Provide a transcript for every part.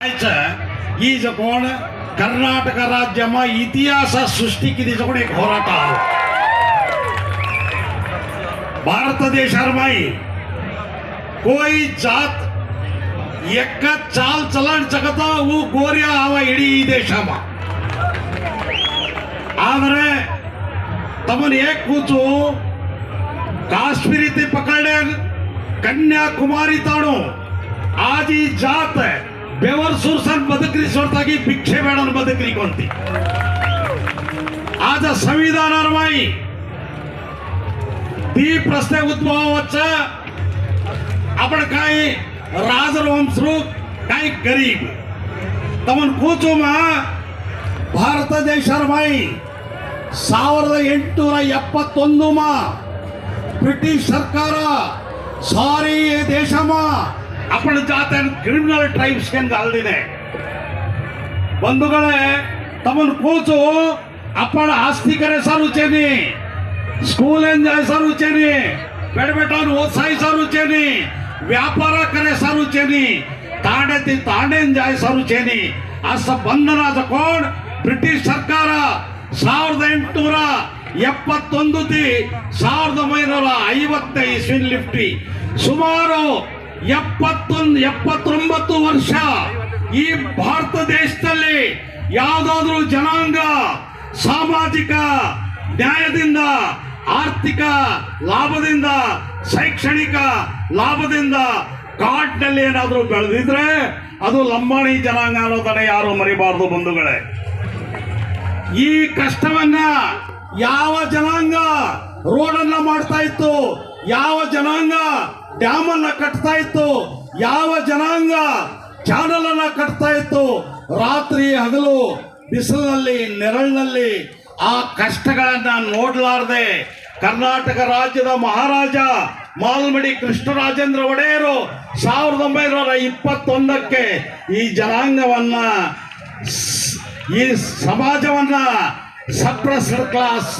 ही जो कोण कर्नाटक राज्यमा इतिहास सृष्टी केली जो कोण एक होराट आलो भारत देशारमाई कोई जात एक चाल चलन जगत वो गोर्या आवा इडी देशमा आदरे तमन एक कूचु काश्मीरी ते पकड़े कन्याकुमारी ताणो आज ही जात बेवर सुरसन बदकरी सोडतागी भिक्षे बेडन बदकरी कोणती आज संविधानारमाई ती प्रश्न उद्भवाचा आपण काय राजवंशरू काय गरीब तमन ಕೂಚುಮಾ ಭಾರತ ದೇಶರಮಾಯಿ 1871 मा ब्रिटिश सरकार सारी ये देशमा आपण जाते क्रिमिनल ट्राइब्स के घाल दिने बंधुगळे तमन ಕೂಚು आपण आस्ती करे सारूचेनी स्कूल एन जाय सारूचेनी बेडबेटान ओसाई सारूचेनी व्यापार करे सारूचेनी तांडे ती तांडेन जाय सारूचेनी असं बंधनाच कोण ब्रिटिश सरकार 1871 ती 1950 ಇಸ್ವಿನ್ ಲಿಫ್ಟಿ ಸುಮಾರು 79 ವರ್ಷ ಈ ಭಾರತ ದೇಶದಲ್ಲಿ ಯಾವುದಾದ್ರೂ ಜನಾಂಗ ಸಾಮಾಜಿಕ ನ್ಯಾಯದಿಂದ ಆರ್ಥಿಕ ಲಾಭದಿಂದ ಶೈಕ್ಷಣಿಕ ಲಾಭದಿಂದ ಕಾಡ್ನಲ್ಲಿ ಏನಾದರೂ ಬೆಳೆದಿದ್ರೆ ಅದು ಲಂಬಾಣಿ ಜನಾಂಗ ಅನ್ನೋದನ್ನ ಯಾರು ಮರಿಬಾರದು ಬಂಧುಗಳೇ ಈ ಕಷ್ಟವನ್ನ ಯಾವ ಜನಾಂಗ ರೋಡನ್ನ ಮಾಡ್ತಾ ಇತ್ತು ಯಾವ ಜನಾಂಗ ಡ್ಯಾಮ್ ಅನ್ನ ಕಟ್ತಾ ಇತ್ತು ಯಾವ ಜನಾಂಗ ಚಾನಲ್ ಅನ್ನ ಕಟ್ತಾ ಇತ್ತು ರಾತ್ರಿ ಹಗಲು ಬಿಸಿಲಿನಲ್ಲಿ ನೆರಳಿನಲ್ಲಿ ಆ ಕಷ್ಟಗಳನ್ನ ನೋಡಲಾರದೆ ಕರ್ನಾಟಕ ರಾಜ್ಯದ ಮಹಾರಾಜ ಮಾಲ್ಮಡಿ ಕೃಷ್ಣರಾಜೇಂದ್ರ ಒಡೆಯರು 1921ಕ್ಕೆ ಈ ಜನಾಂಗವನ್ನ ಈ ಸಮಾಜವನ್ನ ಸಪ್ರೆಸ್ಡ್ ಕ್ಲಾಸ್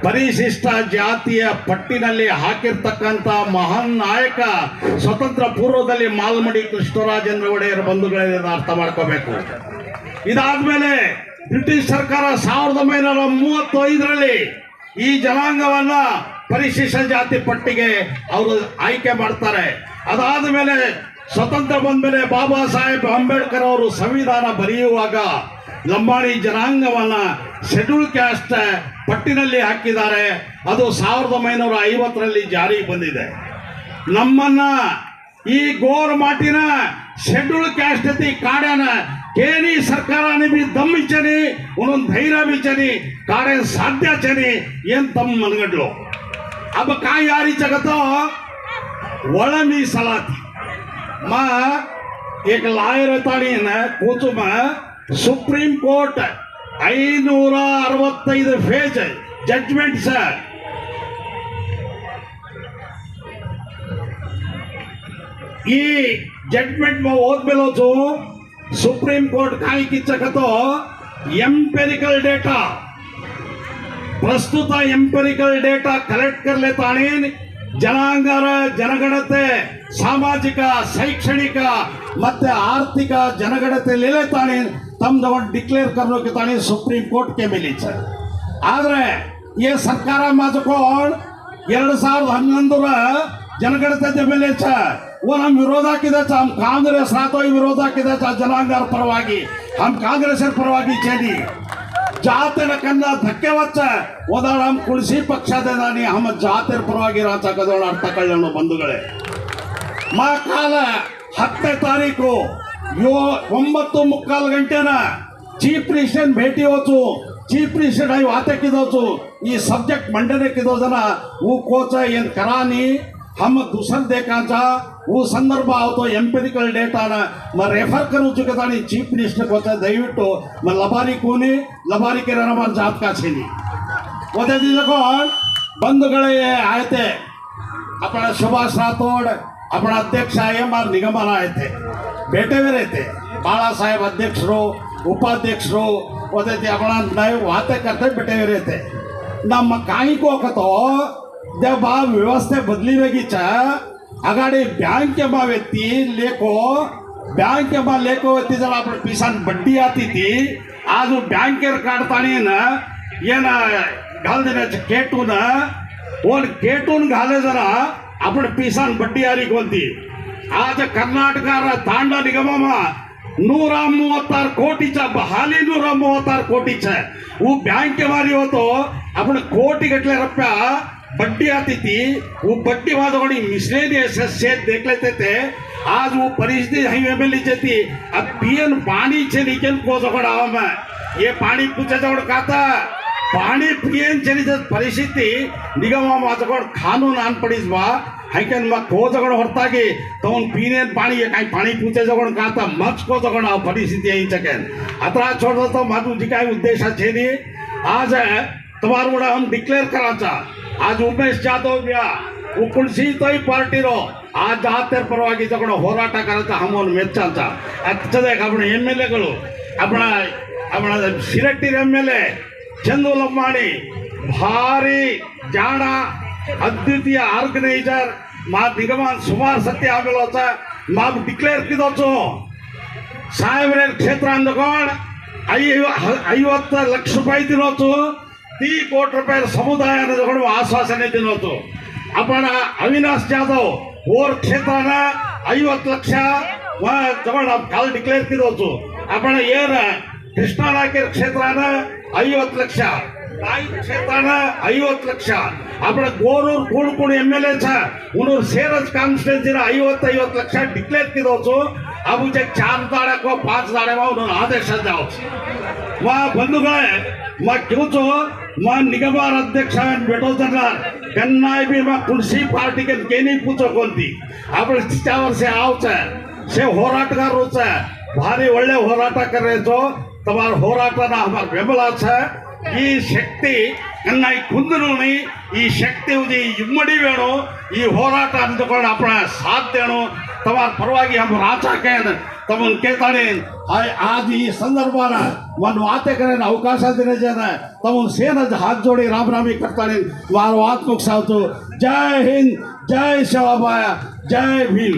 ಪರಿಶಿಷ್ಟ ಜಾತಿಯ ಪಟ್ಟಿನಲ್ಲಿ ಹಾಕಿರ್ತಕ್ಕಂಥ ಮಹಾನ್ ನಾಯಕ ಸ್ವತಂತ್ರ ಪೂರ್ವದಲ್ಲಿ ಮಾಲ್ಮಡಿ ಕೃಷ್ಣರಾಜೇಂದ್ರ ಒಡೆಯರ್ ಬಂಧುಗಳೇ ಅರ್ಥ ಮಾಡ್ಕೋಬೇಕು ಇದಾದ್ಮೇಲೆ ಬ್ರಿಟಿಷ್ ಸರ್ಕಾರ 1935ರಲ್ಲಿ ಈ ಜನಾಂಗವನ್ನ ಪರಿಶಿಷ್ಟ ಜಾತಿ ಪಟ್ಟಿಗೆ ಅವರು ಆಯ್ಕೆ ಮಾಡ್ತಾರೆ ಅದಾದ ಮೇಲೆ ಸ್ವತಂತ್ರ ಬಂದ ಮೇಲೆ ಬಾಬಾ ಸಾಹೇಬ್ ಅಂಬೇಡ್ಕರ್ ಅವರು ಸಂವಿಧಾನ ಬರೆಯುವಾಗ ಲಂಬಾಣಿ ಜನಾಂಗವನ್ನ ಶೆಡ್ಯೂಲ್ ಕ್ಯಾಸ್ಟ್ ಪಟ್ಟಿನಲ್ಲಿ ಹಾಕಿದ್ದಾರೆ ಅದು 1950ರಲ್ಲಿ ಜಾರಿಗೆ ಬಂದಿದೆ ನಮ್ಮನ್ನ ಈ ಗೋರ್ ಮಾಟಿನ ಶೆಡ್ಯೂಲ್ ಕ್ಯಾಸ್ಟ್ ती काढ्यान केनी सरकाराने बी दम इच्छनी म्हणून धैर्य बिचनी काढे साध्याचनी ಏನ್ ತಮ್ಮ ಮನಗಡ್ಲು अब काय यारी जगत ಒಳ ಮೀಸಲಾತಿ मा एक लायर ताणी ಕೂಚು supreme court 565 page judgement sir ಈ जजमेंट में ಓದ್ಮೇಲೋಚು सुप्रीम कोर्ट काय ಕಿಚ್ಚಕತೋ एम्पिरिकल डेटा प्रस्तुत एम्पिरिकल डेटा कलेक्ट करले ताणी ಜನಾಂಗರ ಜನಗಣತೆ ಸಾಮಾಜಿಕ ಶೈಕ್ಷಣಿಕ ಮತ್ತೆ ಆರ್ಥಿಕ ಜನಗಣತೆಯಲ್ಲೇ ತಾನೇ ತಮ್ಮದವನ್ನು ಡಿಕ್ಲೇರ್ करने के ताने सुप्रीम कोर्ट के मिली है आदरे ये सरकार माझकोण 2011 जनगणते ಮೇಲೆ वो हम विरोध ಹಾಕಿದಚ हम कांग्रेस रातोय विरोध ಹಾಕಿದಚ जनांगार परवागी हम कांग्रेस परवागी छेदी जातेर कन्ना धक्के वच्च ओदाळ हम कुळसी पक्षादेदानी हम जातेर परवागी राचा कदोळ अर्थ कळ्ळनो बंधुगळे मा काल 10 तारीखु 9:45 ಗಂಟೆನ चीफ मिनिस्टर भेटी होचो चीफ मिनिस्टर आई वाते किदोचो ई सब्जेक्ट मंडने किदो जना वो कोच एन करानी हम दुसर देखाचा वो संदर्भ आवतो एम्पिरिकल डेटा ना म रेफर करू चुकतानी चीफ मिनिस्टर कोच दयविಟ್ಟು म लबारी कोनी लबारी के रमान जात का छेनी ओदे दिलकोण बंधुगळे आयते अपना सुभाष राठोड अपना अध्यक्ष एम.आर. निगमन आयते भेटेवे रहते बाळा साहेब अध्यक्षರು उपाध्यक्षರು ओदे अपना नय वाते करते भेटेवे रहते ನಮ್ಮ ಕಾಯಿಕೋ ಕತೋ देवा व्यवस्थे बदली वेगीच्या आगाडे बँक व्यक्ती लेखो बँक लेको होती जर आपण पिसान बड्डी आती ती आज बँकेर काढताना ना येन घाल देण्याचे केटून ओन केटून घाले जरा आपण पिसान बड्डी आली कोणती आज कर्नाटಕ ತಾಂಡ ನಿಗಮ 136 ಕೋಟಿचा बहाली 136 ಕೋಟಿचा वो बैंक मारी होतो आपण कोटी गटले रुपया बड्डी आती थी वो बड्डी वादोड़ी मिसलेनियस शेत देख लेते थे आज वो परिस्थिति हाईवे में ली जाती अब पीएन पानी से निकल को जगड़ा में ये पानी पूछे जगड़ कहता पाणी पियेंचेरी परिस्थिति निगम माझ्याकडे कानून आण पडीस बा हायकन मग को जगड ಹೊರತಾಗಿ ತವನ್ ಪೀನೇನ್ ಪಾणी काय पाणी पूछे जगड काता मच को जगड परिस्थिति यही चकेन अतरा छोड़ तो माझू जी काय उद्देश छे नी आज तुम्हार मुळे हम डिक्लेअर कराचा आज उमेश जाधव बिया उकुणसी तोय पार्टी रो आज जातेर परवागी जगड ಹೋರಾಟ कराचा हमोन मेच्चाचा अत्तदे आपण एमएलए ಗಳು आपण सिरट्टी एमएलए चंदू लम्माणी भारी जाण अद्वितीय ऑर्गनायझर मा निगमान सुमार सत्य आमेलोचा मा डिक्लेअर किदोचो साहेबरे क्षेत्रांत कोण 50 ಲಕ್ಷ ರೂಪಾಯಿ दिनोचो 30 ಕೋಟಿ ರೂಪಾಯಿ ಸಮುದಾಯನ जगड आश्वासने दिनोचो आपण अविनाश जाधव ओर क्षेत्रान 50 ಲಕ್ಷ जगड काल डिक्लेअर किदोचो आपण ಏನ कृष्णा नायकर क्षेत्रान 50 ಲಕ್ಷ नाईक क्षेत्रान 50 ಲಕ್ಷ आपण गोरूर कोण एमएलए उनूर सेरज कॉन्स्टिट्युएन्सी 50 ಲಕ್ಷ डिक्लेअर किदोचो अबुचे 4 दाडे को 5 दाडे उन्होंने आदेश जाओ वा बंधुगळे मग क्योंचो मग निगमार अध्यक्ष बेटो जाणार कन्नाय भी मग कुणसी पार्टी के केनी पूछो कोणती आपण तिच्यावर से आवचे से ಹೋರಾಟಗಾರ रोचे भारी ಒಳ್ಳೆ ಹೋರಾಟ करायचो तुम्हार ಹೋರಾಟನ हमार ಬೆಂಬಲ छे ಈ ಶಕ್ತಿ ನನ್ನ ಈ ಕುಂದರುನಿ ಈ ಶಕ್ತಿ ಉದಿ ಇಮ್ಮಡಿ ಬೇಣು ಈ ಹೋರಾಟ ಅಂದುಕೊಂಡು आपण साथ देणो तुम्हार परवागी हम राजा केन तमन केताने आज ಈ संदर्भाನ मन वाते करे अवकाश देने जाना तमन सेना हाथ जोड़ी रामरामी करताने वार वात मुक्सावतो जय हिंद जय शिवाबाया जय भीम।